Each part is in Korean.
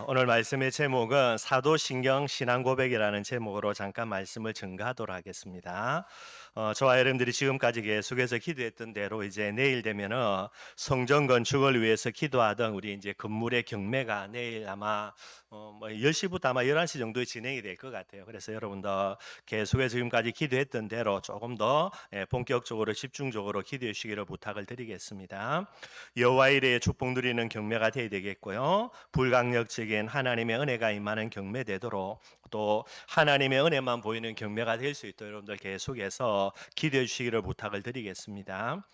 오늘 말씀의 제목은 사도신경 신앙고백이라는 제목으로 잠깐 말씀을 증가하도록 하겠습니다. 저와 여러분들이 지금까지 계속해서 기도했던 대로 이제 내일 되면은 성전 건축을 위해서 기도하던 우리 이제 건물의 경매가 내일 아마 뭐 10시부터 아마 11시 정도에 진행이 될 것 같아요. 그래서 여러분들 계속해서 지금까지 기도했던 대로 조금 더 본격적으로 집중적으로 기도해 주시기를 부탁을 드리겠습니다. 여호와의 일에 축복 누리는 경매가 되어야 되겠고요. 불강력적인 하나님의 은혜가 임하는 경매되도록 또 하나님의 은혜만 보이는 경매가 될 수 있도록 여러분들 계속해서 기도해 주시기를 부탁을 드리겠습니다.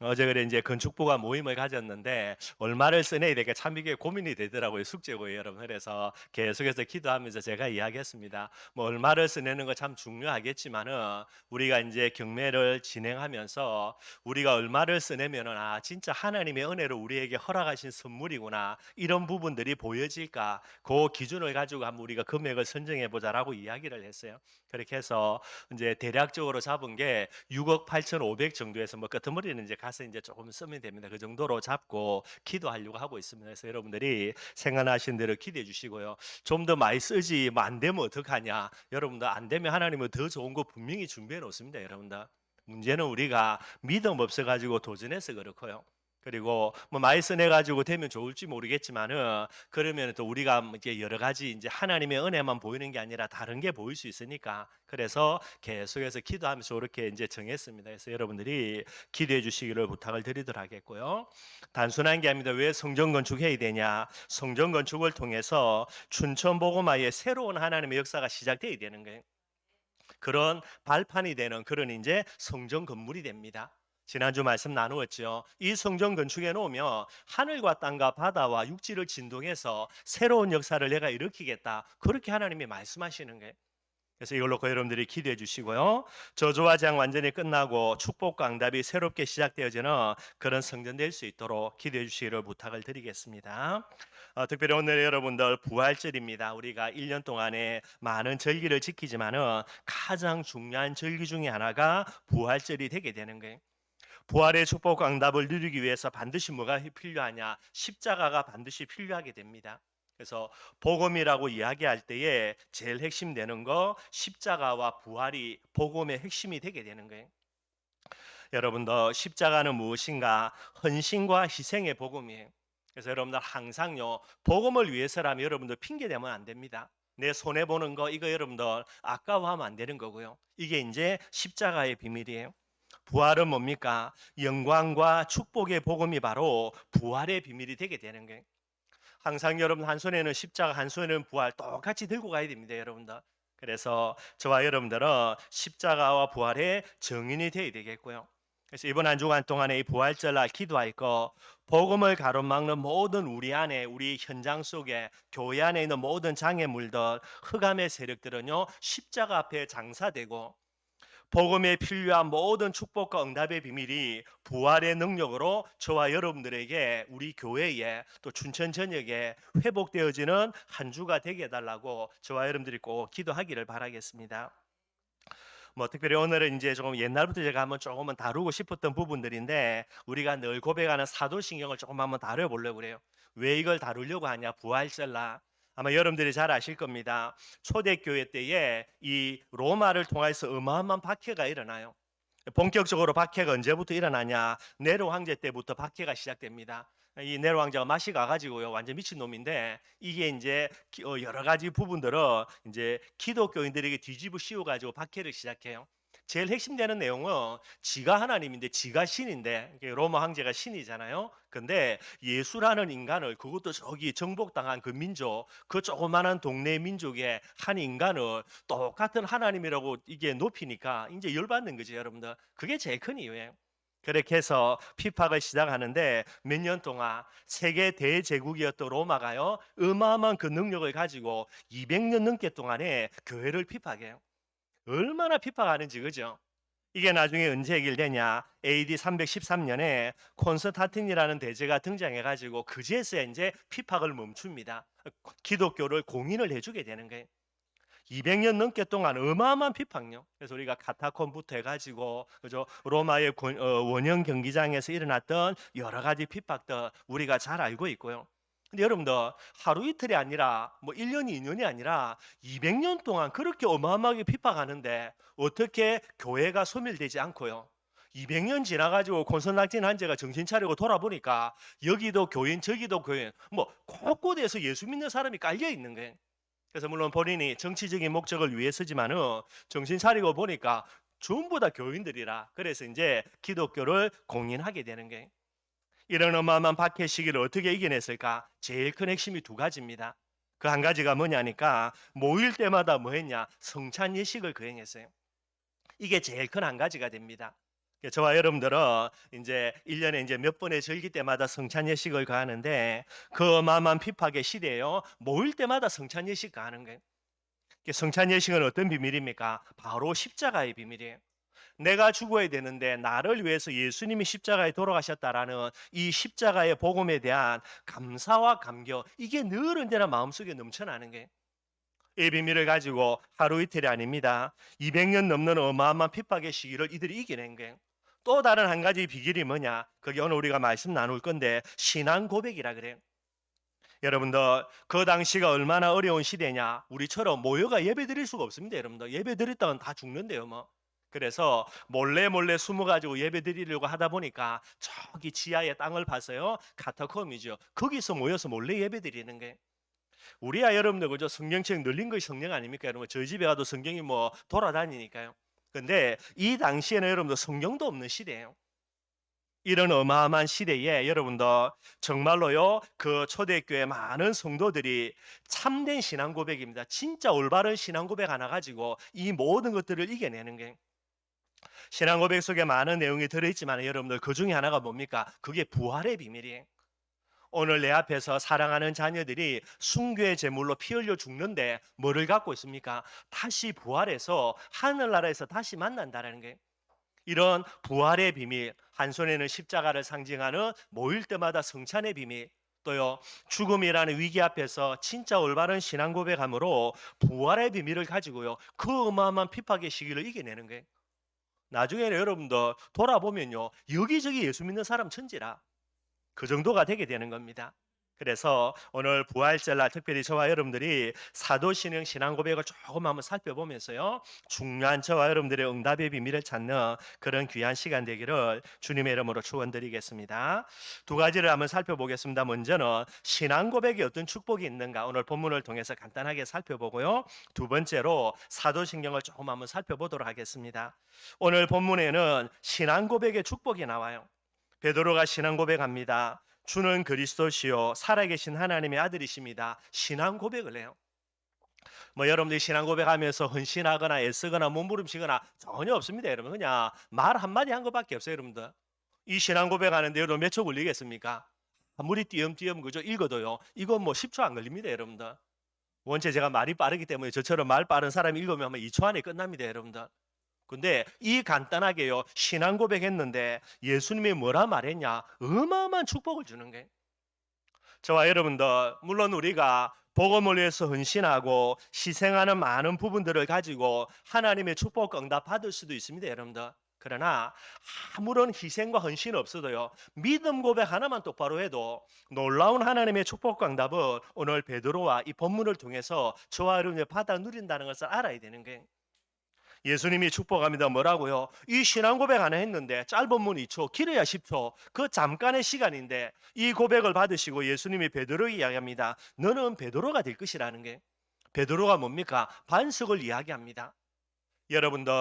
어제 그래 이제 건축부가 모임을 가졌는데 얼마를 써내야 될까 참 이게 고민이 되더라고요. 숙제고요, 여러분. 그래서 계속해서 기도하면서 제가 이야기했습니다. 뭐 얼마를 써내는 거 참 중요하겠지만은 우리가 이제 경매를 진행하면서 우리가 얼마를 써내면은 진짜 하나님의 은혜로 우리에게 허락하신 선물이구나 이런 부분들이 보여질까 그 기준을 가지고 한번 우리가 금액을 선정해 보자라고 이야기를 했어요. 그렇게 해서 이제 대략적으로 잡은 게 6억 8,500 정도에서 뭐 끄트머리는 이제 가서 이제 조금 쓰면 됩니다. 그 정도로 잡고 기도하려고 하고 있습니다. 그래서 여러분들이 생각나신 대로 기도해 주시고요. 좀 더 많이 쓰지 뭐 안 되면 어떡하냐. 여러분들 안 되면 하나님은 더 좋은 거 분명히 준비해 놓습니다. 여러분들. 문제는 우리가 믿음 없어 가지고 도전해서 그렇고요. 그리고 뭐 많이 써내 가지고 되면 좋을지 모르겠지만은 그러면 또 우리가 뭐 이제 여러 가지 이제 하나님의 은혜만 보이는 게 아니라 다른 게 보일 수 있으니까 그래서 계속해서 기도하면서 그렇게 이제 정했습니다. 그래서 여러분들이 기도해 주시기를 부탁을 드리도록 하겠고요. 단순한 게 아닙니다. 왜 성전 건축해야 되냐? 성전 건축을 통해서 춘천 복음화의 새로운 하나님의 역사가 시작돼야 되는 거예요. 그런 발판이 되는 그런 이제 성전 건물이 됩니다. 지난주 말씀 나누었죠. 이 성전 건축해 놓으면 하늘과 땅과 바다와 육지를 진동해서 새로운 역사를 내가 일으키겠다. 그렇게 하나님이 말씀하시는 거예요. 그래서 이걸 놓고 여러분들이 기도해 주시고요. 저주와 재앙 완전히 끝나고 축복과 응답이 새롭게 시작되어지는 그런 성전 될 수 있도록 기도해 주시기를 부탁을 드리겠습니다. 특별히 오늘 여러분들 부활절입니다. 우리가 1년 동안에 많은 절기를 지키지만은 가장 중요한 절기 중에 하나가 부활절이 되게 되는 거예요. 부활의 축복과 응답을 누리기 위해서 반드시 뭐가 필요하냐? 십자가가 반드시 필요하게 됩니다. 그래서 복음이라고 이야기할 때에 제일 핵심되는 거 십자가와 부활이 복음의 핵심이 되게 되는 거예요. 여러분들 십자가는 무엇인가? 헌신과 희생의 복음이에요. 그래서 여러분들 항상요 복음을 위해서라면 여러분들 핑계 대면 안 됩니다. 내 손해 보는 거 이거 여러분들 아까워하면 안 되는 거고요. 이게 이제 십자가의 비밀이에요. 부활은 뭡니까? 영광과 축복의 복음이 바로 부활의 비밀이 되게 되는 거예요. 항상 여러분 한 손에는 십자가, 한 손에는 부활 똑같이 들고 가야 됩니다, 여러분들. 그래서 저와 여러분들은 십자가와 부활의 증인이 되어야 되겠고요. 그래서 이번 한 주간 동안에 이 부활절날 기도할 거 복음을 가로막는 모든 우리 안에 우리 현장 속에 교회 안에 있는 모든 장애물들 흑암의 세력들은요 십자가 앞에 장사되고 복음에 필요한 모든 축복과 응답의 비밀이 부활의 능력으로 저와 여러분들에게 우리 교회에 또 춘천 전역에 회복되어지는 한 주가 되게 해달라고 저와 여러분들이 꼭 기도하기를 바라겠습니다. 뭐 특별히 오늘은 이제 조금 옛날부터 제가 한번 조금은 다루고 싶었던 부분들인데 우리가 늘 고백하는 사도신경을 조금 한번 다뤄보려고 그래요. 왜 이걸 다루려고 하냐? 부활절날. 아마 여러분들이 잘 아실 겁니다. 초대교회 때에 이 로마를 통해서 어마어마한 박해가 일어나요. 본격적으로 박해가 언제부터 일어나냐? 네로 황제 때부터 박해가 시작됩니다. 이 네로 황제가 맛이 가가지고요, 완전 미친 놈인데 이게 이제 여러 가지 부분들을 이제 기독교인들에게 뒤집어 씌워가지고 박해를 시작해요. 제일 핵심되는 내용은 지가 하나님인데 지가 신인데 로마 황제가 신이잖아요. 근데 예수라는 인간을 그것도 저기 정복당한 그 민족 그 조그마한 동네 민족의 한 인간을 똑같은 하나님이라고 이게 높이니까 이제 열받는 거죠, 여러분들. 그게 제일 큰 이유예요. 그렇게 해서 핍박을 시작하는데 몇 년 동안 세계 대제국이었던 로마가요 어마어마한 그 능력을 가지고 200년 넘게 동안에 교회를 핍박해요. 얼마나 핍박하는지 그죠? 이게 나중에 언제 해결되냐? AD 313년에 콘스탄틴이라는 대제가 등장해 가지고 그제서야 이제 핍박을 멈춥니다. 기독교를 공인을 해주게 되는 거예요. 200년 넘게 동안 어마어마한 핍박요. 그래서 우리가 카타콤부터 해가지고 그죠 로마의 원형 경기장에서 일어났던 여러 가지 핍박들 우리가 잘 알고 있고요. 근데 여러분들 하루 이틀이 아니라 뭐 1년, 2년이 아니라 200년 동안 그렇게 어마어마하게 핍박하는데 어떻게 교회가 소멸되지 않고요. 200년 지나가지고 콘스탄틴 한제가 정신 차리고 돌아보니까 여기도 교인 저기도 교인 뭐 곳곳에서 예수 믿는 사람이 깔려 있는 거예요. 그래서 물론 본인이 정치적인 목적을 위해서지만은 정신 차리고 보니까 전부 다 교인들이라 그래서 이제 기독교를 공인하게 되는 거예요. 이런 어마어마한 박해 시기를 어떻게 이겨냈을까? 제일 큰 핵심이 두 가지입니다. 그 한 가지가 뭐냐니까 모일 때마다 뭐 했냐? 성찬 예식을 거행했어요. 이게 제일 큰 한 가지가 됩니다. 저와 여러분들은 이제 1년에 이제 몇 번의 절기 때마다 성찬 예식을 가하는데 그 어마어마한 핍박의 시대에요. 모일 때마다 성찬 예식 가하는 거예요. 성찬 예식은 어떤 비밀입니까? 바로 십자가의 비밀이에요. 내가 죽어야 되는데 나를 위해서 예수님이 십자가에 돌아가셨다라는 이 십자가의 복음에 대한 감사와 감격 이게 늘 언제나 마음속에 넘쳐나는 게 이 비밀을 가지고 하루 이틀이 아닙니다. 200년 넘는 어마어마한 핍박의 시기를 이들이 이겨낸 거예요. 또 다른 한 가지 비결이 뭐냐? 그게 오늘 우리가 말씀 나눌 건데 신앙 고백이라 그래요. 여러분들 그 당시가 얼마나 어려운 시대냐? 우리처럼 모여가 예배 드릴 수가 없습니다. 여러분들 예배 드렸다간 다 죽는데요, 뭐. 그래서 몰래 몰래 숨어 가지고 예배 드리려고 하다 보니까 저기 지하에 땅을 파서요. 카타콤이죠. 거기서 모여서 몰래 예배 드리는 게 우리야 여러분들 그죠? 성경책 늘린 것이 성경 아닙니까? 여러분 저희 집에 가도 성경이 뭐 돌아다니니까요. 근데 이 당시에는 여러분들 성경도 없는 시대예요. 이런 어마어마한 시대에 여러분들 정말로요 그 초대교회 많은 성도들이 참된 신앙 고백입니다. 진짜 올바른 신앙 고백 하나 가지고 이 모든 것들을 이겨내는 게 신앙 고백 속에 많은 내용이 들어있지만 여러분들 그 중에 하나가 뭡니까? 그게 부활의 비밀이에요. 오늘 내 앞에서 사랑하는 자녀들이 순교의 제물로 피 흘려 죽는데 뭐를 갖고 있습니까? 다시 부활해서 하늘나라에서 다시 만난다라는 게 이런 부활의 비밀, 한 손에는 십자가를 상징하는 모일 때마다 성찬의 비밀, 또요 죽음이라는 위기 앞에서 진짜 올바른 신앙 고백함으로 부활의 비밀을 가지고요 그 어마어마한 핍박의 시기를 이겨내는 거예요. 나중에는 여러분들 돌아보면요 여기저기 예수 믿는 사람 천지라 그 정도가 되게 되는 겁니다. 그래서 오늘 부활절날 특별히 저와 여러분들이 사도신앙 신앙 고백을 조금 한번 살펴보면서요 중요한 저와 여러분들의 응답의 비밀을 찾는 그런 귀한 시간 되기를 주님의 이름으로 축원드리겠습니다. 두 가지를 한번 살펴보겠습니다. 먼저는 신앙 고백에 어떤 축복이 있는가 오늘 본문을 통해서 간단하게 살펴보고요. 두 번째로 사도신경을 조금 한번 살펴보도록 하겠습니다. 오늘 본문에는 신앙 고백의 축복이 나와요. 베드로가 신앙 고백합니다. 주는 그리스도시요 살아계신 하나님의 아들이십니다. 신앙 고백을 해요. 뭐 여러분들이 신앙 고백하면서 헌신하거나 애쓰거나 몸부림치거나 전혀 없습니다. 여러분 그냥 말 한마디 한 것밖에 없어요. 여러분들 이 신앙 고백하는데 여러분 몇 초 걸리겠습니까? 아무리 띄엄띄엄 그죠 읽어도요 이건 뭐 10초 안 걸립니다. 여러분들 원체 제가 말이 빠르기 때문에 저처럼 말 빠른 사람이 읽으면 아마 2초 안에 끝납니다. 여러분들 근데 이 간단하게요 신앙 고백했는데 예수님이 뭐라 말했냐 어마어마한 축복을 주는 게 저와 여러분들 물론 우리가 복음을 위해서 헌신하고 희생하는 많은 부분들을 가지고 하나님의 축복 응답 받을 수도 있습니다. 여러분들 그러나 아무런 희생과 헌신 없어도요 믿음 고백 하나만 똑바로 해도 놀라운 하나님의 축복 응답을 오늘 베드로와 이 본문을 통해서 저와 여러분이 받아 누린다는 것을 알아야 되는 거예요. 예수님이 축복합니다. 뭐라고요? 이 신앙 고백 하나 했는데 짧은 문 2초, 길어야 10초. 그 잠깐의 시간인데 이 고백을 받으시고 예수님이 베드로에게 이야기합니다. 너는 베드로가 될 것이라는 게 베드로가 뭡니까? 반석을 이야기합니다. 여러분들,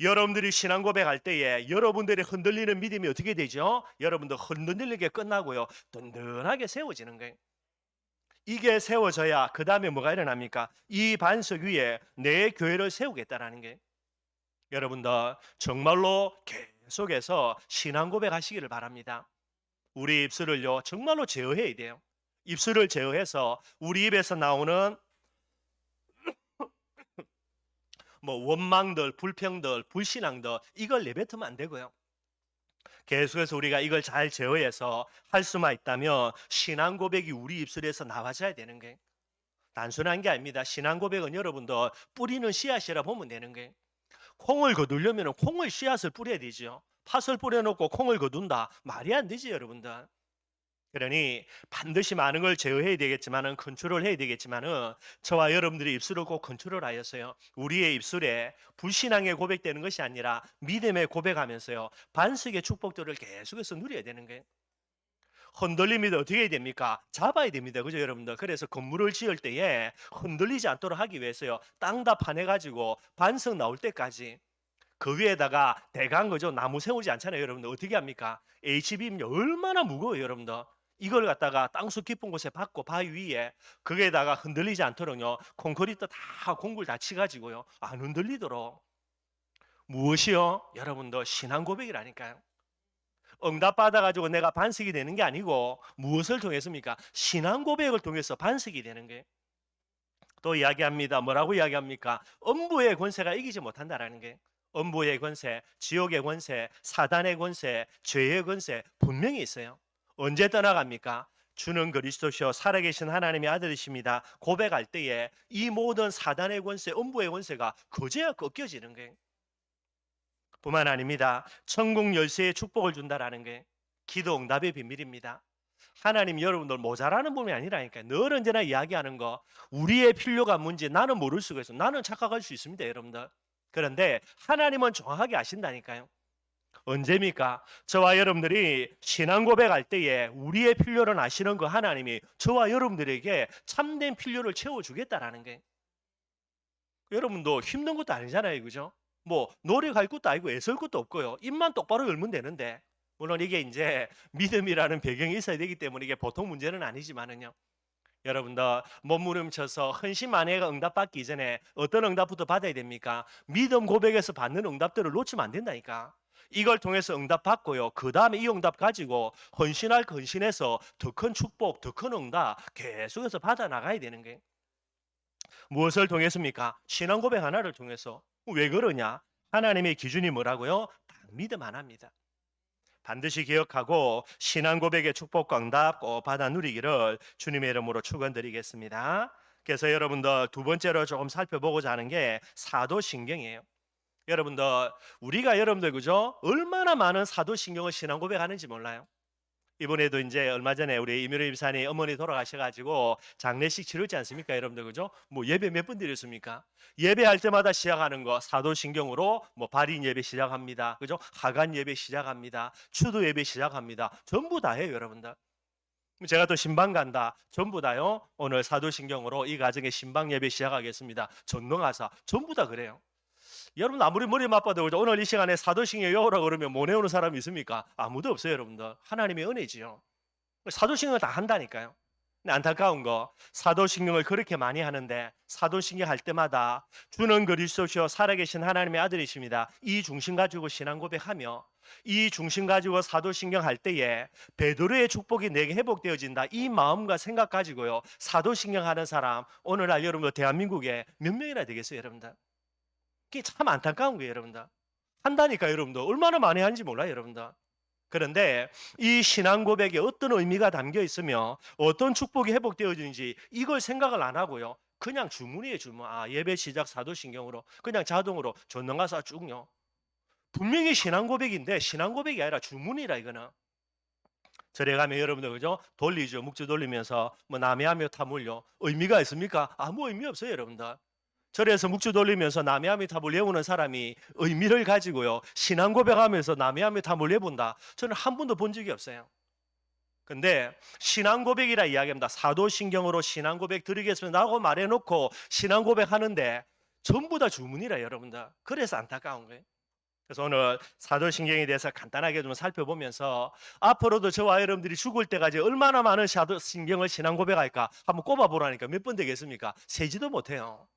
여러분들이 신앙 고백할 때에 여러분들의 흔들리는 믿음이 어떻게 되죠? 여러분들 흔들리게 끝나고요. 든든하게 세워지는 거예요. 이게 세워져야 그 다음에 뭐가 일어납니까? 이 반석 위에 내 교회를 세우겠다라는 게 여러분들 정말로 계속해서 신앙 고백하시기를 바랍니다. 우리 입술을요 정말로 제어해야 돼요. 입술을 제어해서 우리 입에서 나오는 뭐 원망들, 불평들, 불신앙들 이걸 내뱉으면 안 되고요. 계속해서 우리가 이걸 잘 제어해서 할 수만 있다면 신앙 고백이 우리 입술에서 나와줘야 되는 게 단순한 게 아닙니다. 신앙 고백은 여러분들 뿌리는 씨앗이라 보면 되는 거예요. 콩을 거두려면 콩을 씨앗을 뿌려야 되죠. 팥을 뿌려놓고 콩을 거둔다. 말이 안 되지 여러분들. 그러니 반드시 많은 걸 제어해야 되겠지만은 컨트롤 해야 되겠지만은 저와 여러분들의 입술을 꼭 컨트롤 하였어요. 우리의 입술에 불신앙의 고백되는 것이 아니라 믿음의 고백하면서요. 반석의 축복들을 계속해서 누려야 되는 거예요. 흔들림이 어떻게 해야 됩니까? 잡아야 됩니다. 그죠, 여러분들? 그래서 건물을 지을 때에 흔들리지 않도록 하기 위해서요. 땅 다 파내가지고 반석 나올 때까지 그 위에다가 대강 그죠? 나무 세우지 않잖아요, 여러분들. 어떻게 합니까? HBM 얼마나 무거워요, 여러분들. 이걸 갖다가 땅속 깊은 곳에 박고 바위 위에 거기에다가 흔들리지 않도록요. 콘크리트 다 공굴 다 치가지고요. 안 흔들리도록. 무엇이요? 여러분들 신앙 고백이라니까요. 응답 받아가지고 내가 반석이 되는 게 아니고 무엇을 통해서입니까? 신앙 고백을 통해서 반석이 되는 거예요. 또 이야기합니다. 뭐라고 이야기합니까? 음부의 권세가 이기지 못한다라는 게. 음부의 권세, 지옥의 권세, 사단의 권세, 죄의 권세 분명히 있어요. 언제 떠나갑니까? 주는 그리스도시요 살아계신 하나님의 아들이십니다. 고백할 때에 이 모든 사단의 권세, 음부의 권세가 그제야 꺾여지는 거예요. 뿐만 아닙니다. 천국 열쇠의 축복을 준다라는 게 기도 응답의 비밀입니다. 하나님 여러분들 모자라는 분이 아니라니까요. 늘 언제나 이야기하는 거 우리의 필요가 뭔지 나는 모를 수가 있어. 나는 착각할 수 있습니다, 여러분들. 그런데 하나님은 정확하게 아신다니까요. 언제입니까? 저와 여러분들이 신앙 고백할 때에 우리의 필요를 아시는 그 하나님이 저와 여러분들에게 참된 필요를 채워주겠다라는 게 여러분도 힘든 것도 아니잖아요, 그죠? 뭐 노력할 것도 아니고 애쓸 것도 없고요. 입만 똑바로 열면 되는데 물론 이게 이제 믿음이라는 배경이 있어야 되기 때문에 이게 보통 문제는 아니지만은요. 여러분들 몸부림쳐서 헌신만회가 응답받기 이전에 어떤 응답부터 받아야 됩니까? 믿음 고백에서 받는 응답들을 놓치면 안 된다니까. 이걸 통해서 응답 받고요. 그 다음에 이 응답 가지고 헌신할 그 헌신해서 더 큰 축복, 더 큰 응답 계속해서 받아 나가야 되는 거예요. 무엇을 통해서입니까? 신앙 고백 하나를 통해서. 왜 그러냐? 하나님의 기준이 뭐라고요? 딱 믿음 하나입니다. 반드시 기억하고 신앙 고백의 축복과 응답 꼭 받아 누리기를 주님의 이름으로 축원드리겠습니다. 그래서 여러분들 두 번째로 조금 살펴보고자 하는 게 사도신경이에요. 여러분들 우리가 여러분들 그죠? 얼마나 많은 사도신경을 신앙 고백하는지 몰라요. 이번에도 이제 얼마 전에 우리 이민호 집사님 어머니 돌아가셔가지고 장례식 치르지 않습니까, 여러분들 그죠? 뭐 예배 몇 분 드렸습니까? 예배할 때마다 시작하는 거 사도신경으로 뭐 발인 예배 시작합니다, 그죠? 하간 예배 시작합니다, 추도 예배 시작합니다. 전부 다 해요, 여러분들. 제가 또 신방 간다. 전부 다요. 오늘 사도신경으로 이 가정의 신방 예배 시작하겠습니다. 전능하사 전부 다 그래요. 여러분 아무리 머리 맞봐도 오늘 이 시간에 사도신경 외우라 그러면 못 외우는 사람이 있습니까? 아무도 없어요, 여러분들. 하나님의 은혜지요. 사도신경을 다 한다니까요. 근데 안타까운 거 사도신경을 그렇게 많이 하는데 사도신경 할 때마다 주는 그리스도시요 살아계신 하나님의 아들이십니다. 이 중심 가지고 신앙 고백하며 이 중심 가지고 사도신경 할 때에 베드로의 축복이 내게 회복되어진다. 이 마음과 생각 가지고요. 사도신경 하는 사람 오늘날 여러분들 대한민국에 몇 명이나 되겠어요, 여러분들? 그게 참 안타까운 거예요, 여러분들. 한다니까 여러분들. 얼마나 많이 하는지 몰라요, 여러분들. 그런데 이 신앙 고백에 어떤 의미가 담겨 있으며 어떤 축복이 회복되어지는지 이걸 생각을 안 하고요. 그냥 주문이에요, 주문. 아, 예배 시작 사도신경으로 그냥 자동으로 전능가사 쭉요. 분명히 신앙 고백인데 신앙 고백이 아니라 주문이라 이거는. 절에 가면 여러분들 그죠? 돌리죠. 묵주 돌리면서 뭐 남해하며 타물요. 의미가 있습니까? 아무 의미 없어요, 여러분들. 절에서 묵주 돌리면서 남해아미타불 외우는 사람이 의미를 가지고요. 신앙 고백하면서 남해아미타불 외운다. 저는 한 번도 본 적이 없어요. 근데 신앙 고백이라 이야기합니다. 사도신경으로 신앙 고백 드리겠습니다 라고 말해놓고 신앙 고백하는데 전부 다 주문이라 여러분들. 그래서 안타까운 거예요. 그래서 오늘 사도신경에 대해서 간단하게 좀 살펴보면서 앞으로도 저와 여러분들이 죽을 때까지 얼마나 많은 사도신경을 신앙 고백할까 한번 꼽아보라니까 몇 번 되겠습니까? 세지도 못해요.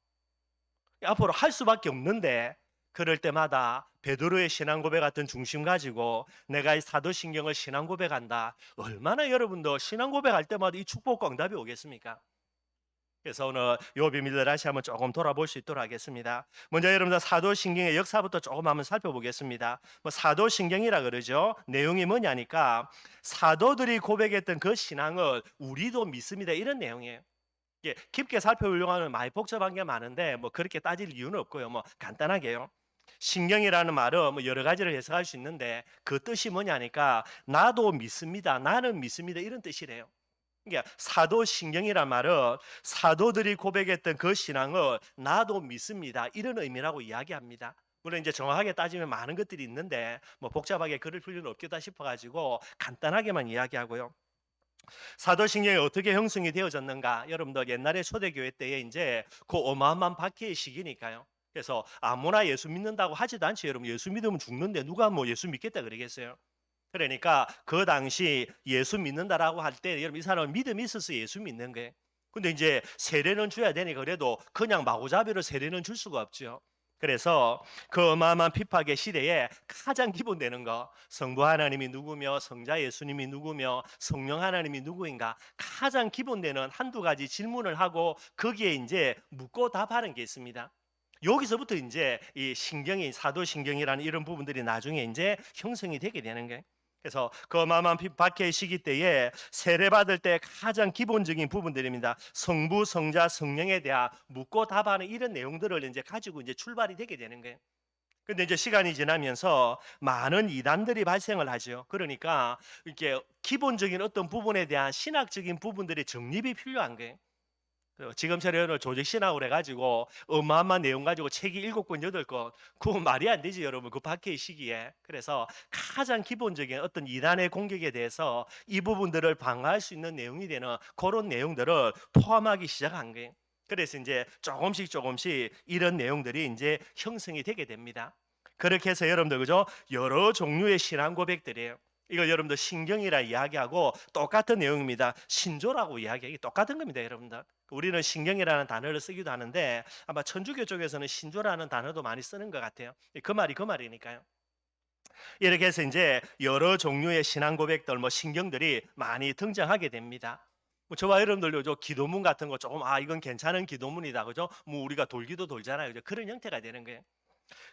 앞으로 할 수밖에 없는데 그럴 때마다 베드로의 신앙 고백 같은 중심 가지고 내가 이 사도신경을 신앙 고백한다. 얼마나 여러분도 신앙 고백할 때마다 이 축복과 응답이 오겠습니까? 그래서 오늘 요 비밀들 다시 한번 조금 돌아볼 수 있도록 하겠습니다. 먼저 여러분들 사도신경의 역사부터 조금 한번 살펴보겠습니다. 뭐 사도신경이라 그러죠. 내용이 뭐냐니까 사도들이 고백했던 그 신앙을 우리도 믿습니다. 이런 내용이에요. 깊게 살펴보려고 하면 많이 복잡한 게 많은데 뭐 그렇게 따질 이유는 없고요. 뭐 간단하게요. 신경이라는 말은 뭐 여러 가지를 해석할 수 있는데 그 뜻이 뭐냐니까 나도 믿습니다. 나는 믿습니다. 이런 뜻이래요. 그러니까 사도신경이란 말은 사도들이 고백했던 그 신앙을 나도 믿습니다. 이런 의미라고 이야기합니다. 물론 이제 정확하게 따지면 많은 것들이 있는데 뭐 복잡하게 글을 풀 필요는 없겠다 싶어가지고 간단하게만 이야기하고요. 사도신경이 어떻게 형성이 되어졌는가? 여러분들 옛날에 초대교회 때에 이제 그 어마어마한 박해의 시기니까요. 그래서 아무나 예수 믿는다고 하지도 않죠. 여러분 예수 믿으면 죽는데 누가 뭐 예수 믿겠다 그러겠어요? 그러니까 그 당시 예수 믿는다라고 할 때 여러분 이 사람은 믿음이 있어서 예수 믿는 거예요. 근데 이제 세례는 줘야 되니까 그래도 그냥 마구잡이로 세례는 줄 수가 없죠. 그래서 그 어마어마한 핍박의 시대에 가장 기본되는 거 성부 하나님이 누구며 성자 예수님이 누구며 성령 하나님이 누구인가 가장 기본되는 한두 가지 질문을 하고 거기에 이제 묻고 답하는 게 있습니다. 여기서부터 이제 이 신경이 사도신경이라는 이런 부분들이 나중에 이제 형성이 되게 되는 거예요. 그래서 그 어마어마한 박해의 시기 때에 세례받을 때 가장 기본적인 부분들입니다. 성부, 성자, 성령에 대한 묻고 답하는 이런 내용들을 이제 가지고 이제 출발이 되게 되는 거예요. 근데 이제 시간이 지나면서 많은 이단들이 발생을 하죠. 그러니까 이렇게 기본적인 어떤 부분에 대한 신학적인 부분들의 정립이 필요한 거예요. 지금처럼 조직 신학을 해가지고 어마어마한 내용 가지고 책이 7권, 8권 그거 말이 안 되지 여러분 그 박해의 시기에. 그래서 가장 기본적인 어떤 이단의 공격에 대해서 이 부분들을 방어할 수 있는 내용이 되는 그런 내용들을 포함하기 시작한 거예요. 그래서 이제 조금씩 이런 내용들이 이제 형성이 되게 됩니다. 그렇게 해서 여러분들 그죠? 여러 종류의 신앙 고백들이에요. 이걸 여러분들 신경이라 이야기하고 똑같은 내용입니다. 신조라고 이야기하기 똑같은 겁니다, 여러분들. 우리는 신경이라는 단어를 쓰기도 하는데 아마 천주교 쪽에서는 신조라는 단어도 많이 쓰는 것 같아요. 그 말이 그 말이니까요. 이렇게 해서 이제 여러 종류의 신앙 고백들, 뭐 신경들이 많이 등장하게 됩니다. 뭐 저와 여러분들도 저 기도문 같은 거 조금 이건 괜찮은 기도문이다, 그죠? 뭐 우리가 돌기도 돌잖아요, 그죠? 그런 형태가 되는 거예요.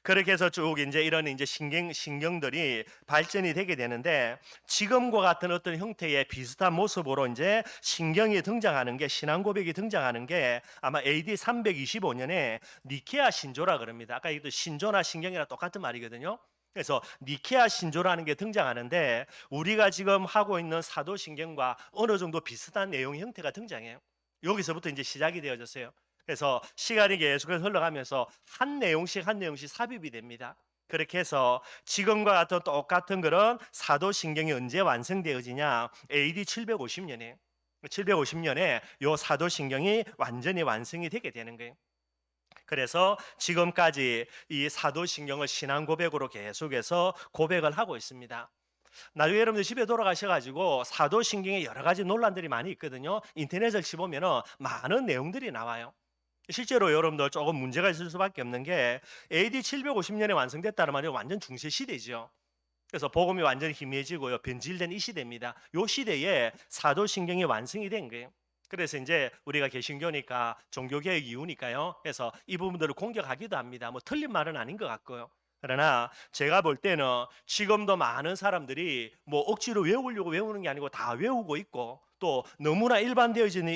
그렇게 해서 쭉 이제 이런 이제 신경들이 발전이 되게 되는데 지금과 같은 어떤 형태의 비슷한 모습으로 이제 신경이 등장하는 게 신앙 고백이 등장하는 게 아마 AD 325년에 니케아 신조라 그럽니다. 아까 이도 신조나 신경이랑 똑같은 말이거든요. 그래서 니케아 신조라는 게 등장하는데 우리가 지금 하고 있는 사도신경과 어느 정도 비슷한 내용 형태가 등장해요. 여기서부터 이제 시작이 되어졌어요. 그래서 시간이 계속해서 흘러가면서 한 내용씩 삽입이 됩니다. 그렇게 해서 지금과 같은 똑같은 그런 사도신경이 언제 완성되어지냐? AD 750년에 750년에 요 사도신경이 완전히 완성이 되게 되는 거예요. 그래서 지금까지 이 사도신경을 신앙 고백으로 계속해서 고백을 하고 있습니다. 나중에 여러분들 집에 돌아가셔가지고 사도신경에 여러 가지 논란들이 많이 있거든요. 인터넷을 치보면 많은 내용들이 나와요. 실제로 여러분들 조금 문제가 있을 수밖에 없는 게 AD 750년에 완성됐다는 말이 완전 중세 시대죠. 그래서 복음이 완전히 희미해지고요. 변질된 이 시대입니다. 이 시대에 사도신경이 완성이 된 거예요. 그래서 이제 우리가 개신교니까 종교개혁 이후니까요. 그래서 이 부분들을 공격하기도 합니다. 뭐 틀린 말은 아닌 것 같고요. 그러나 제가 볼 때는 지금도 많은 사람들이 뭐 억지로 외우려고 외우는 게 아니고 다 외우고 있고 또 너무나 일반화되어 있는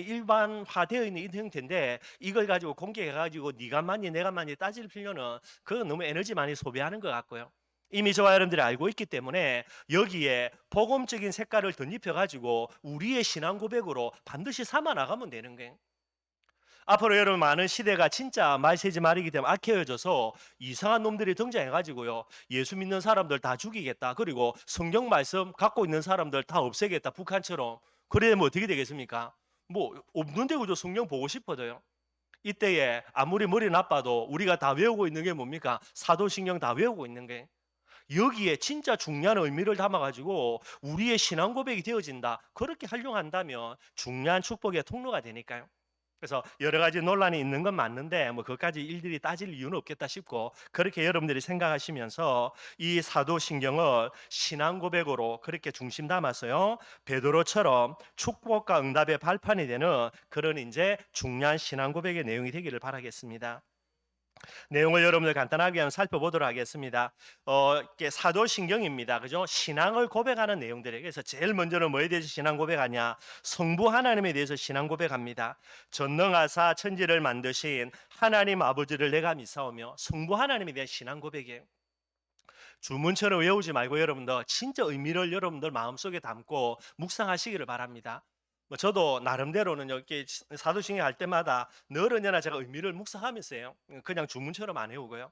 이 형태인데 이걸 가지고 공격해가지고 네가 맞니 내가 맞니 따질 필요는 그건 너무 에너지 많이 소비하는 것 같고요. 이미 저와 여러분들이 알고 있기 때문에 여기에 복음적인 색깔을 덧입혀가지고 우리의 신앙 고백으로 반드시 삼아 나가면 되는 거예요. 앞으로 여러분 많은 시대가 진짜 말세지 말이기 때문에 악해져서 이상한 놈들이 등장해가지고요. 예수 믿는 사람들 다 죽이겠다. 그리고 성경 말씀 갖고 있는 사람들 다 없애겠다. 북한처럼. 그래야 뭐 어떻게 되겠습니까? 뭐 없는데 그저 성경 보고 싶어도요. 이때에 아무리 머리 나빠도 우리가 다 외우고 있는 게 뭡니까? 사도신경 다 외우고 있는 게. 여기에 진짜 중요한 의미를 담아가지고 우리의 신앙 고백이 되어진다. 그렇게 활용한다면 중요한 축복의 통로가 되니까요. 그래서 여러 가지 논란이 있는 건 맞는데 뭐 그것까지 일일이 따질 이유는 없겠다 싶고 그렇게 여러분들이 생각하시면서 이 사도신경을 신앙 고백으로 그렇게 중심 담아서요. 베드로처럼 축복과 응답의 발판이 되는 그런 이제 중요한 신앙 고백의 내용이 되기를 바라겠습니다. 내용을 여러분들 간단하게 한번 살펴보도록 하겠습니다. 이게 사도신경입니다. 그죠? 신앙을 고백하는 내용들이에요. 그래서 제일 먼저는 뭐에 대해서 신앙 고백하냐? 성부 하나님에 대해서 신앙 고백합니다. 전능하사 천지를 만드신 하나님 아버지를 내가 믿사오며 성부 하나님에 대한 신앙 고백이에요. 주문처럼 외우지 말고 여러분들 진짜 의미를 여러분들 마음속에 담고 묵상하시기를 바랍니다. 뭐 저도 나름대로는 이렇게 사도신경 할 때마다 늘 언제나 제가 의미를 묵상하면서 해요. 그냥 주문처럼 안 해오고요.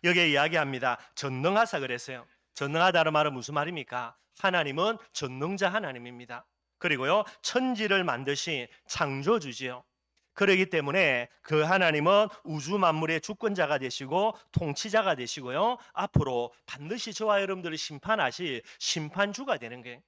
여기에 이야기합니다. 전능하사 그랬어요. 전능하다는 말은 무슨 말입니까? 하나님은 전능자 하나님입니다. 그리고요, 천지를 만드신 창조주지요. 그러기 때문에 그 하나님은 우주 만물의 주권자가 되시고 통치자가 되시고요. 앞으로 반드시 저와 여러분들을 심판하실 심판주가 되는 거예요.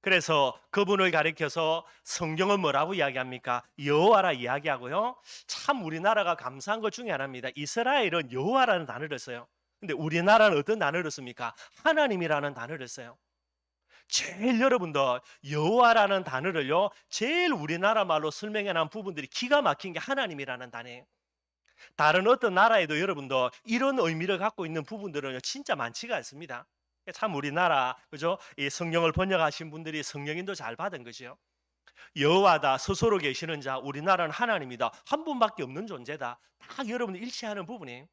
그래서 그분을 가리켜서 성경은 뭐라고 이야기합니까? 여호와라 이야기하고요. 참 우리나라가 감사한 것 중에 하나입니다. 이스라엘은 여호와라는 단어를 써요. 근데 우리나라는 어떤 단어를 씁니까? 하나님이라는 단어를 써요. 제일 여러분들 여호와라는 단어를요. 제일 우리나라 말로 설명해 놓은 부분들이 기가 막힌 게 하나님이라는 단어예요. 다른 어떤 나라에도 여러분들 이런 의미를 갖고 있는 부분들은 진짜 많지가 않습니다. 참 우리나라 그죠? 이 성경을 번역하신 분들이 성령인도 잘 받은 거죠. 여호와다 스스로 계시는 자 우리나라는 하나님이다. 한 분밖에 없는 존재다. 딱 여러분들 일치하는 부분이에요.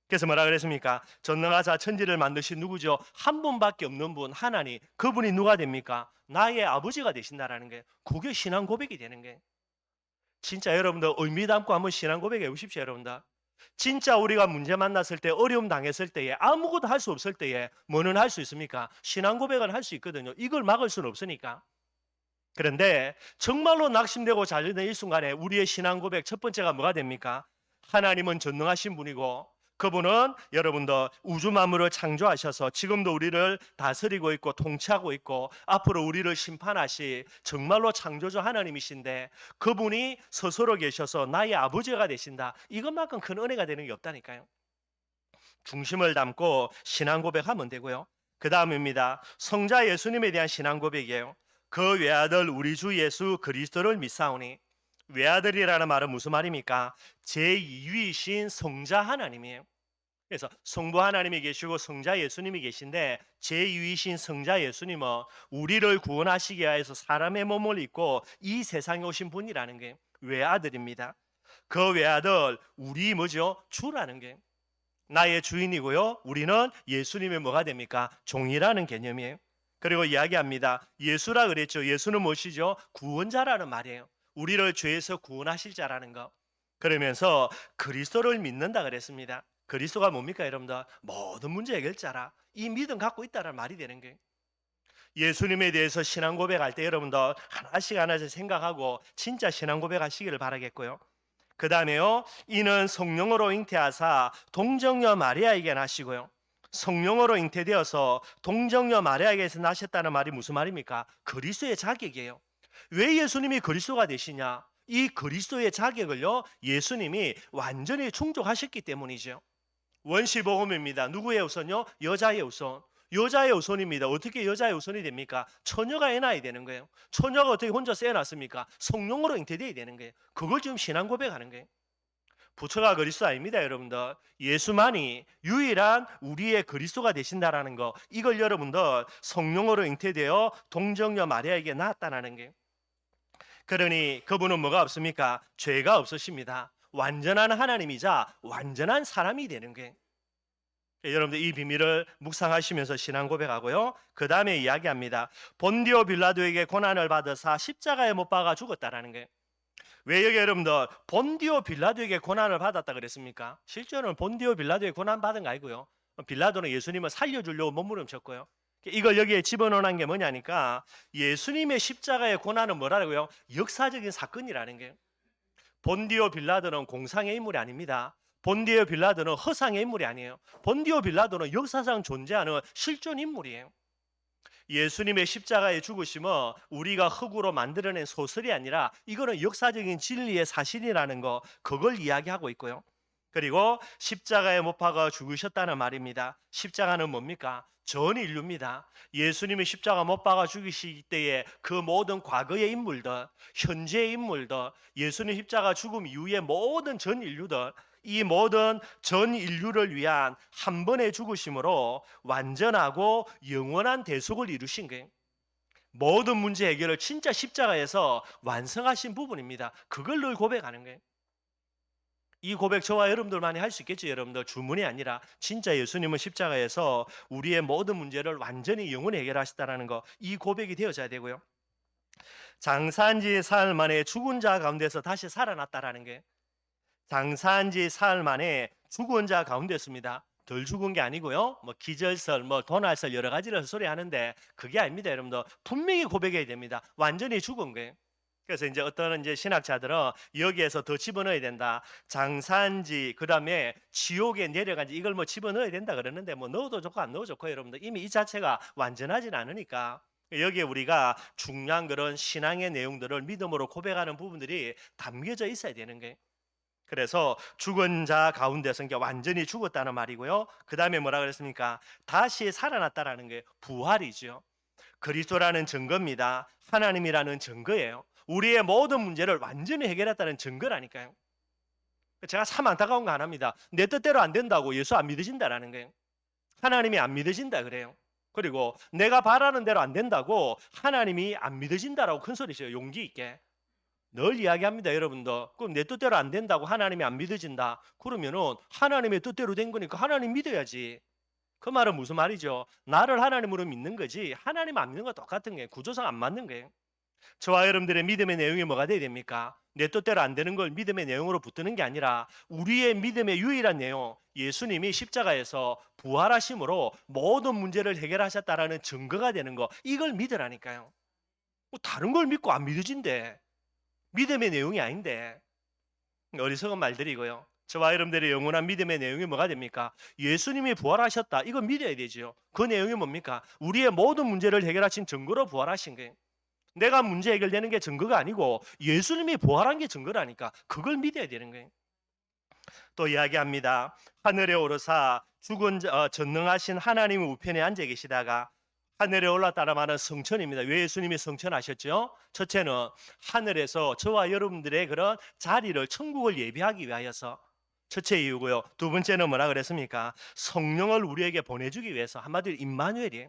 그래서 뭐라 그랬습니까? 전능하사 천지를 만드신 누구죠? 한 분밖에 없는 분 하나님. 그분이 누가 됩니까? 나의 아버지가 되신다라는 게 그게 신앙 고백이 되는 게 진짜 여러분들 의미 담고 한번 신앙 고백해 보십시오 여러분들. 진짜 우리가 문제 만났을 때 어려움 당했을 때에 아무것도 할 수 없을 때에 뭐는 할 수 있습니까? 신앙 고백은 할 수 있거든요. 이걸 막을 수는 없으니까. 그런데 정말로 낙심되고 잘려든 이 순간에 우리의 신앙 고백 첫 번째가 뭐가 됩니까? 하나님은 전능하신 분이고 그분은 여러분들 우주 만물을 창조하셔서 지금도 우리를 다스리고 있고 통치하고 있고 앞으로 우리를 심판하시 정말로 창조주 하나님이신데 그분이 스스로 계셔서 나의 아버지가 되신다. 이것만큼 큰 은혜가 되는 게 없다니까요. 중심을 담고 신앙 고백하면 되고요. 그 다음입니다. 성자 예수님에 대한 신앙 고백이에요. 그 외아들 우리 주 예수 그리스도를 믿사오니 외아들이라는 말은 무슨 말입니까? 제2위이신 성자 하나님이에요. 그래서 성부 하나님이 계시고 성자 예수님이 계신데 제2위이신 성자 예수님은 우리를 구원하시기 위해서 사람의 몸을 입고 이 세상에 오신 분이라는 게 외아들입니다. 그 외아들 우리 뭐죠? 주라는 게 나의 주인이고요. 우리는 예수님의 뭐가 됩니까? 종이라는 개념이에요. 그리고 이야기합니다. 예수라 그랬죠. 예수는 무엇이죠? 구원자라는 말이에요. 우리를 죄에서 구원하실 자라는 거. 그러면서 그리스도를 믿는다 그랬습니다. 그리스도가 뭡니까 여러분들? 모든 문제 해결자라. 이 믿음 갖고 있다는 말이 되는 거예요. 예수님에 대해서 신앙 고백할 때 여러분들 하나씩 하나씩 생각하고 진짜 신앙 고백하시기를 바라겠고요. 그 다음에요. 이는 성령으로 잉태하사 동정녀 마리아에게 나시고요. 성령으로 잉태되어서 동정녀 마리아에게서 나셨다는 말이 무슨 말입니까? 그리스도의 자격이에요. 왜 예수님이 그리스도가 되시냐? 이 그리스도의 자격을요. 예수님이 완전히 충족하셨기 때문이죠. 원시복음입니다. 누구의 우선요? 여자의 우선. 여자의 우선입니다. 어떻게 여자의 우선이 됩니까? 처녀가 애 낳아야 되는 거예요. 처녀가 어떻게 혼자서 애 낳습니까? 성령으로 잉태되어야 되는 거예요. 그걸 지금 신앙 고백하는 거예요. 부처가 그리스도 아닙니다, 여러분들. 예수만이 유일한 우리의 그리스도가 되신다라는 거. 이걸 여러분들 성령으로 잉태되어 동정녀 마리아에게 낳았다라는 게. 그러니 그분은 뭐가 없습니까? 죄가 없으십니다. 완전한 하나님이자 완전한 사람이 되는 게. 여러분들 이 비밀을 묵상하시면서 신앙 고백하고요. 그 다음에 이야기합니다. 본디오 빌라도에게 고난을 받으사 십자가에 못 박아 죽었다라는 거예요. 왜 여기 여러분들 본디오 빌라도에게 고난을 받았다 그랬습니까? 실제로는 본디오 빌라도에 고난 받은 거 아니고요. 빌라도는 예수님을 살려주려고 몸부림쳤고요. 이걸 여기에 집어넣은 게 뭐냐니까 예수님의 십자가의 고난은 뭐라고요? 역사적인 사건이라는 거예요. 본디오 빌라도는 공상의 인물이 아닙니다. 본디오 빌라도는 허상의 인물이 아니에요. 본디오 빌라도는 역사상 존재하는 실존 인물이에요. 예수님의 십자가에 죽으심은 우리가 흙으로 만들어낸 소설이 아니라 이거는 역사적인 진리의 사실이라는 거 그걸 이야기하고 있고요. 그리고 십자가에 못 박아 죽으셨다는 말입니다. 십자가는 뭡니까? 전 인류입니다. 예수님이 십자가 못 박아 죽이실 때에 그 모든 과거의 인물들, 현재의 인물들, 예수님 십자가 죽음 이후의 모든 전 인류들 이 모든 전 인류를 위한 한 번의 죽으심으로 완전하고 영원한 대속을 이루신 거예요. 모든 문제 해결을 진짜 십자가에서 완성하신 부분입니다. 그걸 늘 고백하는 거예요. 이 고백 저와 여러분들 많이 할 수 있겠죠, 여러분들. 주문이 아니라 진짜 예수님은 십자가에서 우리의 모든 문제를 완전히 영원히 해결하셨다는 거, 이 고백이 되어져야 되고요. 장사한 지 사흘 만에 죽은 자 가운데서 다시 살아났다라는 게, 장사한 지 사흘 만에 죽은 자 가운데였습니다. 덜 죽은 게 아니고요. 뭐 기절설, 뭐 도날설 여러 가지를 소리 하는데 그게 아닙니다, 여러분들. 분명히 고백해야 됩니다. 완전히 죽은 거예요. 그래서 이제 어떤 이제 신학자들은 여기에서 더 집어넣어야 된다. 장사한지 그다음에 지옥에 내려간지 이걸 뭐 집어넣어야 된다 그러는데 뭐 넣어도 좋고 안 넣어도 좋고 여러분들 이미 이 자체가 완전하진 않으니까 여기에 우리가 중요한 그런 신앙의 내용들을 믿음으로 고백하는 부분들이 담겨져 있어야 되는 거예요. 그래서 죽은 자 가운데서 이게 완전히 죽었다는 말이고요. 그다음에 뭐라 그랬습니까? 다시 살아났다라는 게 부활이죠. 그리스도라는 증거입니다. 하나님이라는 증거예요. 우리의 모든 문제를 완전히 해결했다는 증거라니까요. 제가 참 안타까운 거 하나입니다. 내 뜻대로 안 된다고 예수 안 믿으신다라는 거예요. 하나님이 안 믿으신다 그래요. 그리고 내가 바라는 대로 안 된다고 하나님이 안 믿으신다라고 큰 소리죠. 용기 있게. 늘 이야기합니다, 여러분도. 그럼 내 뜻대로 안 된다고 하나님이 안 믿어진다. 그러면은 하나님의 뜻대로 된 거니까 하나님 믿어야지. 그 말은 무슨 말이죠? 나를 하나님으로 믿는 거지 하나님 안 믿는 거 똑같은 게 구조상 안 맞는 거예요. 저와 여러분들의 믿음의 내용이 뭐가 돼야 됩니까? 내 뜻대로 안 되는 걸 믿음의 내용으로 붙드는 게 아니라 우리의 믿음의 유일한 내용, 예수님이 십자가에서 부활하심으로 모든 문제를 해결하셨다라는 증거가 되는 거, 이걸 믿으라니까요. 뭐 다른 걸 믿고 안 믿어진대. 믿음의 내용이 아닌데. 어리석은 말들이고요. 저와 여러분들의 영원한 믿음의 내용이 뭐가 됩니까? 예수님이 부활하셨다. 이거 믿어야 되죠. 그 내용이 뭡니까? 우리의 모든 문제를 해결하신 증거로 부활하신 거예요. 내가 문제 해결되는 게 증거가 아니고 예수님이 부활한 게 증거라니까 그걸 믿어야 되는 거예요. 또 이야기합니다. 하늘에 오르사 죽은 전능하신 하나님의 우편에 앉아 계시다가 하늘에 올랐다는 말은 성천입니다. 왜 예수님이 성천하셨죠? 첫째는 하늘에서 저와 여러분들의 그런 자리를 천국을 예비하기 위하여서 첫째 이유고요. 두 번째는 뭐라 그랬습니까? 성령을 우리에게 보내주기 위해서 한마디로 임마누엘이에요.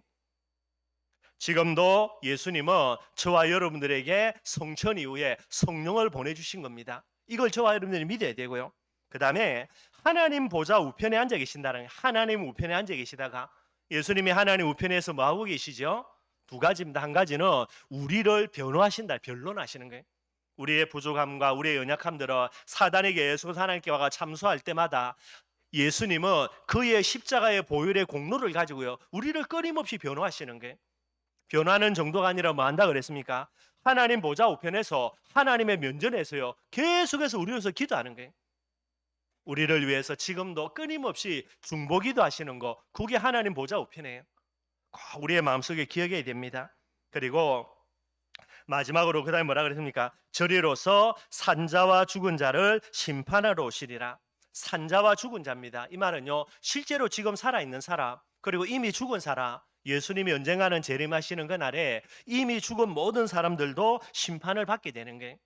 지금도 예수님은 저와 여러분들에게 성천 이후에 성령을 보내주신 겁니다. 이걸 저와 여러분들이 믿어야 되고요. 그 다음에 하나님 보좌 우편에 앉아 계신다는 하나님 우편에 앉아 계시다가 예수님이 하나님 우편에서 뭐하고 계시죠? 두 가지입니다. 한 가지는 우리를 변호하신다. 변론하시는 거예요. 우리의 부족함과 우리의 연약함들을 사단에게 예수 하나님께 와가 참소할 때마다 예수님은 그의 십자가의 보혈의 공로를 가지고요. 우리를 끊임없이 변호하시는 거예요. 변화하는 정도가 아니라 뭐 한다 그랬습니까? 하나님 보좌 우편에서 하나님의 면전에서요. 계속해서 우리를 위해서 기도하는 거예요. 우리를 위해서 지금도 끊임없이 중보기도 하시는 거 그게 하나님 보좌 우편이에요. 꼭 우리의 마음속에 기억해야 됩니다. 그리고 마지막으로 그 다음에 뭐라 그랬습니까? 저리로서 산자와 죽은 자를 심판하러 오시리라. 산자와 죽은 자입니다. 이 말은요. 실제로 지금 살아있는 사람 그리고 이미 죽은 사람 예수님이 언젠가는 재림하시는 그날에 이미 죽은 모든 사람들도 심판을 받게 되는 게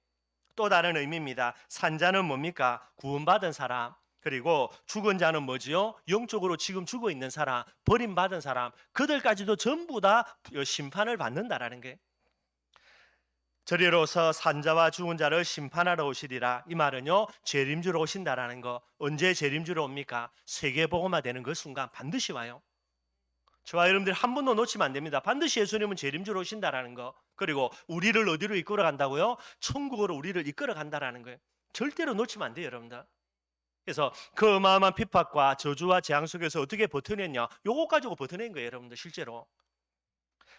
또 다른 의미입니다. 산자는 뭡니까? 구원받은 사람. 그리고 죽은 자는 뭐지요? 영적으로 지금 죽어 있는 사람, 버림받은 사람, 그들까지도 전부 다 심판을 받는다라는 게. 저리로서 산자와 죽은 자를 심판하러 오시리라. 이 말은요, 재림주로 오신다라는 거. 언제 재림주로 옵니까? 세계복음화 되는 그 순간 반드시 와요. 저와 여러분들 한 번도 놓치면 안 됩니다. 반드시 예수님은 재림주로 오신다라는 거. 그리고 우리를 어디로 이끌어 간다고요? 천국으로 우리를 이끌어 간다라는 거예요. 절대로 놓치면 안 돼요, 여러분들. 그래서 그 어마어마한 핍박과 저주와 재앙 속에서 어떻게 버텨냈냐? 요거 가지고 버텨낸 거예요, 여러분들 실제로.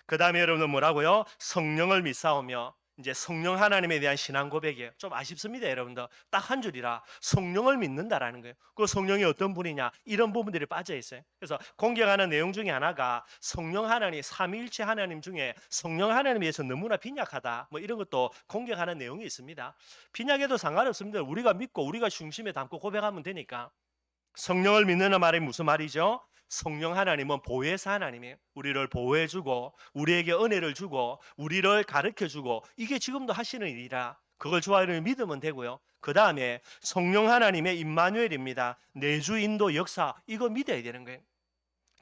그 다음에 여러분들 뭐라고요? 성령을 믿사오며 이제 성령 하나님에 대한 신앙 고백이에요. 좀 아쉽습니다, 여러분들. 딱 한 줄이라 성령을 믿는다라는 거예요. 그 성령이 어떤 분이냐 이런 부분들이 빠져 있어요. 그래서 공격하는 내용 중에 하나가 성령 하나님, 삼위일체 하나님 중에 성령 하나님에 대해서 너무나 빈약하다. 뭐 이런 것도 공격하는 내용이 있습니다. 빈약해도 상관없습니다. 우리가 믿고 우리가 중심에 담고 고백하면 되니까. 성령을 믿는 말이 무슨 말이죠? 성령 하나님은 보혜사 하나님이에요. 우리를 보호해주고 우리에게 은혜를 주고 우리를 가르쳐주고 이게 지금도 하시는 일이라 그걸 좋아하는 믿으면 되고요. 그 다음에 성령 하나님의 임마누엘입니다. 내주 인도 역사, 이거 믿어야 되는 거예요.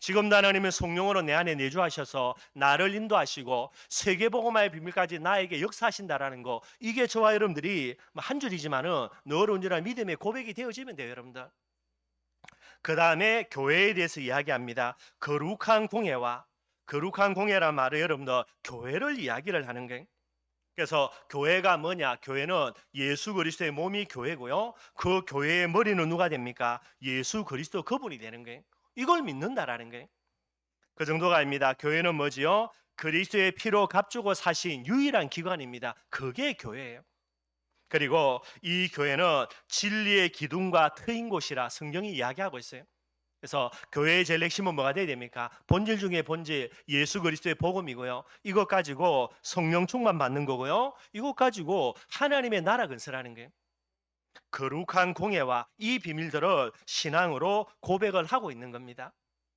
지금도 하나님은 성령으로 내 안에 내주하셔서 나를 인도하시고 세계복음화의 비밀까지 나에게 역사하신다라는 거, 이게 저와 여러분들이 한 줄이지만은 늘 언제나 믿음의 고백이 되어지면 돼요, 여러분들. 그 다음에 교회에 대해서 이야기합니다. 거룩한 공예와, 거룩한 공예란 말은 여러분들 교회를 이야기를 하는 거예요. 그래서 교회가 뭐냐? 교회는 예수 그리스도의 몸이 교회고요. 그 교회의 머리는 누가 됩니까? 예수 그리스도 그분이 되는 거예요. 이걸 믿는다라는 거예요. 그 정도가 아닙니다. 교회는 뭐지요? 그리스도의 피로 값주고 사신 유일한 기관입니다. 그게 교회예요. 그리고 이 교회는 진리의 기둥과 트인 곳이라 성경이 이야기하고 있어요. 그래서 교회의 제일 핵심은 뭐가 돼야 됩니까? 본질 중에 본질, 예수 그리스도의 복음이고요. 이것 가지고 성령 충만 받는 거고요. 이것 가지고 하나님의 나라 건설하는 거예요. 거룩한 공예와 이 비밀들을 신앙으로 고백을 하고 있는 겁니다.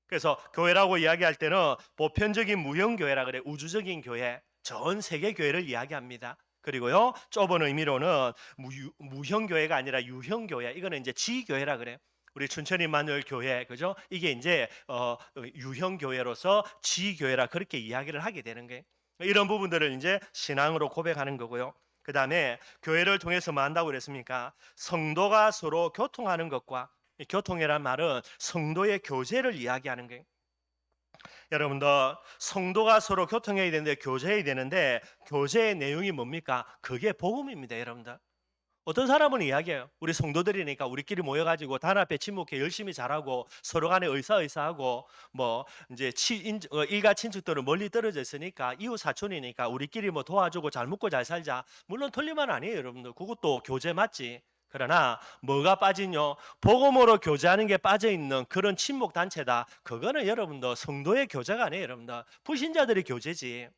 그래서 교회라고 이야기할 때는 보편적인 무형교회라 그래. 우주적인 교회, 전 세계 교회를 이야기합니다. 그리고요, 좁은 의미로는 무형교회가 아니라 유형교회, 이거는 이제 지교회라 그래. 우리 춘천 임마누엘 교회, 그죠? 이게 이제 유형교회로서 지교회라 그렇게 이야기를 하게 되는 거예요. 이런 부분들을 이제 신앙으로 고백하는 거고요. 그 다음에 교회를 통해서 뭐 한다고 그랬습니까? 성도가 서로 교통하는 것과, 교통이란 말은 성도의 교제를 이야기하는 거예요. 여러분들, 성도가 서로 교통해야 되는데, 교제해야 되는데, 교제의 내용이 뭡니까? 그게 복음입니다, 여러분들. 어떤 사람은 이야기해요. 우리 성도들이니까 우리끼리 모여가지고 단합에 친목해 열심히 잘하고 서로 간에 의사하고 뭐 이제 일가 친척들은 멀리 떨어져 있으니까 이웃 사촌이니까 우리끼리 뭐 도와주고 잘 먹고 잘 살자. 물론 틀리면 아니에요, 여러분들. 그것도 교제 맞지. 그러나 뭐가 빠진요? 복음으로 교제하는 게 빠져 있는 그런 친목 단체다. 그거는 여러분들 성도의 교제가 아니에요, 여러분들. 불신자들의 교제지.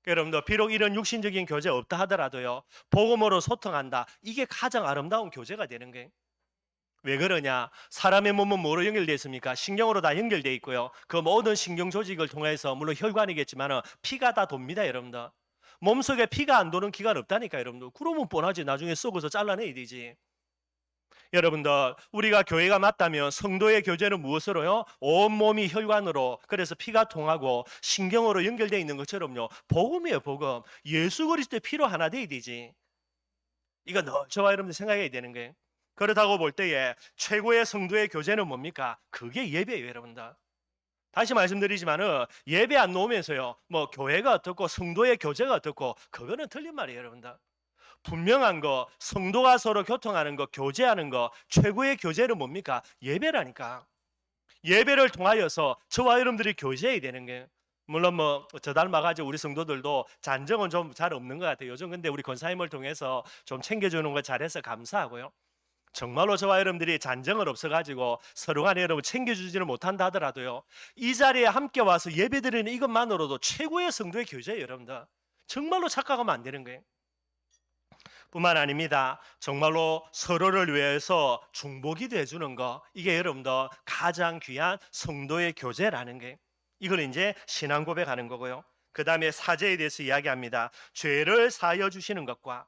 여러분들, 비록 이런 육신적인 교제 없다 하더라도요, 복음으로 소통한다. 이게 가장 아름다운 교제가 되는 거예요. 왜 그러냐? 사람의 몸은 뭐로 연결되어 있습니까? 신경으로 다 연결되어 있고요. 그 모든 신경 조직을 통해서 물론 혈관이겠지만 피가 다 돕니다, 여러분들. 몸속에 피가 안 도는 기관 없다니까, 여러분들. 그러면 뻔하지. 나중에 썩어서 잘라내야 되지. 여러분들, 우리가 교회가 맞다면 성도의 교제는 무엇으로요? 온몸이 혈관으로, 그래서 피가 통하고 신경으로 연결되어 있는 것처럼요, 복음이에요, 복음. 예수 그리스도의 피로 하나 되어야 되지. 이거 저와 여러분들 생각해야 되는 거예요. 그렇다고 볼 때에 최고의 성도의 교제는 뭡니까? 그게 예배예요, 여러분들. 다시 말씀드리지만은 예배 안 놓으면서요, 뭐 교회가 어떻고 성도의 교제가 어떻고, 그거는 틀린 말이에요, 여러분들. 분명한 거, 성도가 서로 교통하는 거, 교제하는 거, 최고의 교제는 뭡니까? 예배라니까. 예배를 통하여서 저와 여러분들이 교제해야 되는 게, 물론 뭐 저 닮아가지고 우리 성도들도 잔정은 좀 잘 없는 것 같아요. 요즘 근데 우리 권사님을 통해서 좀 챙겨주는 거 잘해서 감사하고요. 정말로 저와 여러분들이 잔정은 없어가지고 서로 간에 여러분 챙겨주지는 못한다 하더라도요, 이 자리에 함께 와서 예배드리는 이것만으로도 최고의 성도의 교제예요, 여러분들. 정말로 착각하면 안 되는 거예요. 뿐만 아닙니다. 정말로 서로를 위해서 중보기도 해주는 거, 이게 여러분들 가장 귀한 성도의 교제라는 게, 이걸 이제 신앙 고백하는 거고요. 그 다음에 사죄에 대해서 이야기합니다. 죄를 사하여 주시는 것과,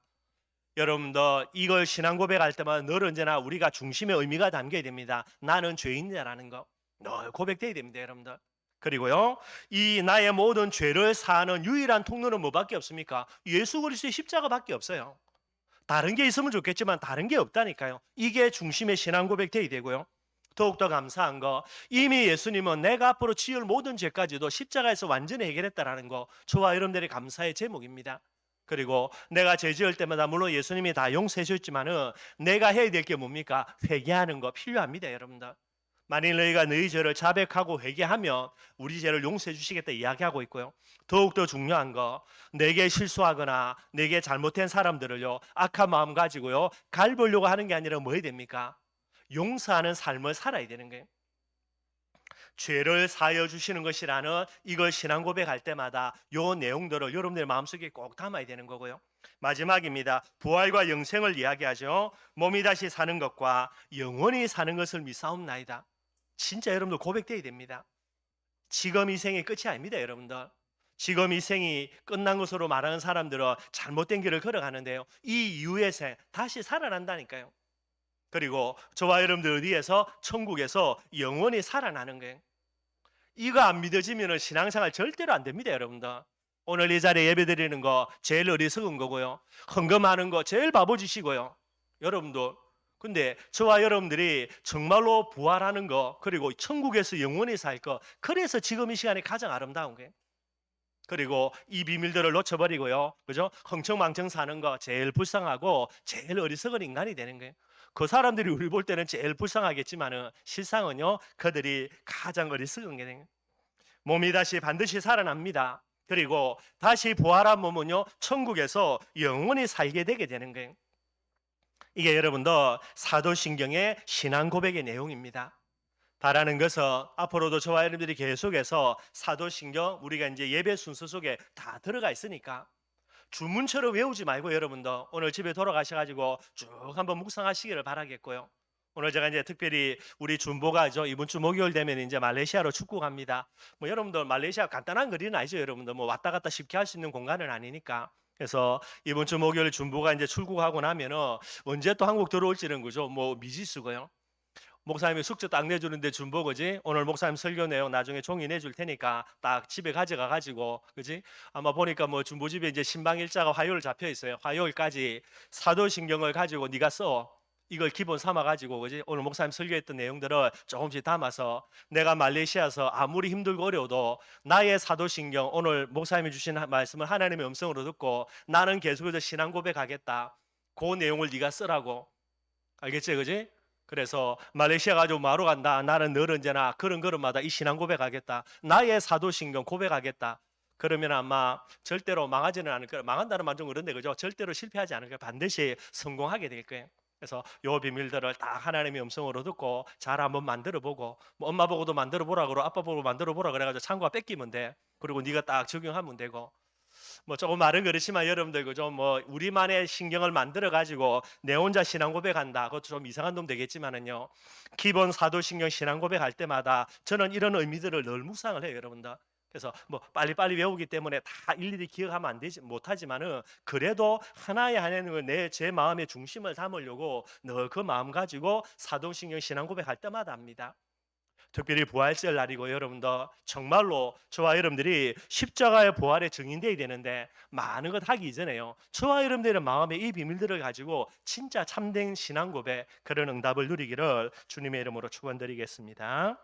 여러분들 이걸 신앙 고백할 때마다 늘 언제나 우리가 중심에 의미가 담겨야 됩니다. 나는 죄인이라는 거 늘 고백돼야 됩니다, 여러분들. 그리고요, 이 나의 모든 죄를 사하는 유일한 통로는 뭐밖에 없습니까? 예수 그리스도의 십자가밖에 없어요. 다른 게 있으면 좋겠지만 다른 게 없다니까요. 이게 중심의 신앙 고백돼야 되고요. 더욱더 감사한 거, 이미 예수님은 내가 앞으로 지을 모든 죄까지도 십자가에서 완전히 해결했다라는 거, 저와 여러분들의 감사의 제목입니다. 그리고 내가 죄 지을 때마다 물론 예수님이 다 용서해 주셨지만은 내가 해야 될 게 뭡니까? 회개하는 거 필요합니다, 여러분들. 만일 너희가 너희 죄를 자백하고 회개하면 우리 죄를 용서해 주시겠다 이야기하고 있고요. 더욱더 중요한 거, 내게 실수하거나 내게 잘못된 사람들을요, 악한 마음 가지고요 갈보려고 하는 게 아니라 뭐 해야 됩니까? 용서하는 삶을 살아야 되는 거예요. 죄를 사하여 주시는 것이라는 이걸 신앙 고백할 때마다 요 내용들을 여러분들 마음속에 꼭 담아야 되는 거고요. 마지막입니다. 부활과 영생을 이야기하죠. 몸이 다시 사는 것과 영원히 사는 것을 믿사옵나이다. 진짜 여러분들 고백돼야 됩니다. 지금 이 생의 끝이 아닙니다, 여러분들. 지금 이 생이 끝난 것으로 말하는 사람들은 잘못된 길을 걸어가는데요. 이 이후의 생 다시 살아난다니까요. 그리고 저와 여러분들 어디에서 천국에서 영원히 살아나는 거예요. 이거 안 믿어지면 신앙생활 절대로 안 됩니다, 여러분들. 오늘 이 자리에 예배드리는 거 제일 어리석은 거고요. 헌금하는 거 제일 바보짓이고요. 여러분들. 근데 저와 여러분들이 정말로 부활하는 거 그리고 천국에서 영원히 살 거 그래서 지금 이 시간이 가장 아름다운 거예요. 그리고 이 비밀들을 놓쳐버리고요. 그죠? 흥청망청 사는 거 제일 불쌍하고 제일 어리석은 인간이 되는 거예요. 그 사람들이 우리 볼 때는 제일 불쌍하겠지만은 실상은요. 그들이 가장 어리석은 게 돼요. 몸이 다시 반드시 살아납니다. 그리고 다시 부활한 몸은요. 천국에서 영원히 살게 되게 되는 거예요. 이게 여러분들 사도신경의 신앙 고백의 내용입니다. 바라는 것은 앞으로도 저와 여러분들이 계속해서 사도신경 우리가 이제 예배 순서 속에 다 들어가 있으니까 주문처럼 외우지 말고 여러분들 오늘 집에 돌아가셔가지고 쭉 한번 묵상하시기를 바라겠고요. 오늘 제가 이제 특별히 우리 준보가죠. 이번 주 목요일 되면 이제 말레이시아로 축구 갑니다. 뭐 여러분들 말레이시아 간단한 거리는 아니죠. 여러분들 뭐 왔다 갔다 쉽게 할 수 있는 공간은 아니니까. 그래서 이번 주 목요일 준보가 이제 출국하고 나면은 언제 또 한국 들어올지는 그죠. 뭐 미지수고요. 목사님이 숙제 딱 내주는데 준보그지 오늘 목사님 설교 내용 나중에 종이 내줄 테니까 딱 집에 가져가 가지고 그지 아마 보니까 뭐 준보 집에 이제 신방 일자가 화요일 잡혀 있어요. 화요일까지 사도신경을 가지고 네가 써 이걸 기본 삼아 가지고 그지 오늘 목사님 설교했던 내용들을 조금씩 담아서 내가 말레이시아에서 아무리 힘들고 어려워도 나의 사도신경 오늘 목사님이 주신 말씀을 하나님의 음성으로 듣고 나는 계속해서 신앙 고백하겠다. 그 내용을 네가 쓰라고 알겠지 그지? 그래서 말레이시아 가지고 마루 간다. 나는 늘 언제나 그런 걸음마다 이 신앙 고백하겠다. 나의 사도신경 고백하겠다. 그러면 아마 절대로 망하지는 않을 거예요. 망한다는 말 좀 그런데 그죠? 절대로 실패하지 않을 거예요. 반드시 성공하게 될 거예요. 그래서 요 비밀들을 딱 하나님의 음성으로 듣고 잘 한번 만들어 보고 뭐 엄마 보고도 만들어 보라 그러고 아빠 보고 만들어 보라 그래가지고 창구가 뺏기면 돼. 그리고 네가 딱 적용하면 되고 뭐 조금 말은 그렇지만 여러분들 그죠? 뭐 우리만의 신경을 만들어 가지고 내 혼자 신앙 고백한다. 그것도 좀 이상한 놈 되겠지만은요. 기본 사도신경 신앙 고백할 때마다 저는 이런 의미들을 늘 묵상을 해요, 여러분들. 그래서 뭐 빨리빨리 외우기 때문에 다 일일이 기억하면 안 되지 못하지만은 그래도 하나의 하나는 내 제 마음의 중심을 담으려고 늘 그 마음 가지고 사도신경 신앙 고백할 때마다 합니다. 특별히 부활절 날이고 여러분들 정말로 저와 여러분들이 십자가의 부활의 증인되어야 되는데 많은 것 하기 이전에요. 저와 여러분들의 마음에 이 비밀들을 가지고 진짜 참된 신앙 고백 그런 응답을 누리기를 주님의 이름으로 축원드리겠습니다.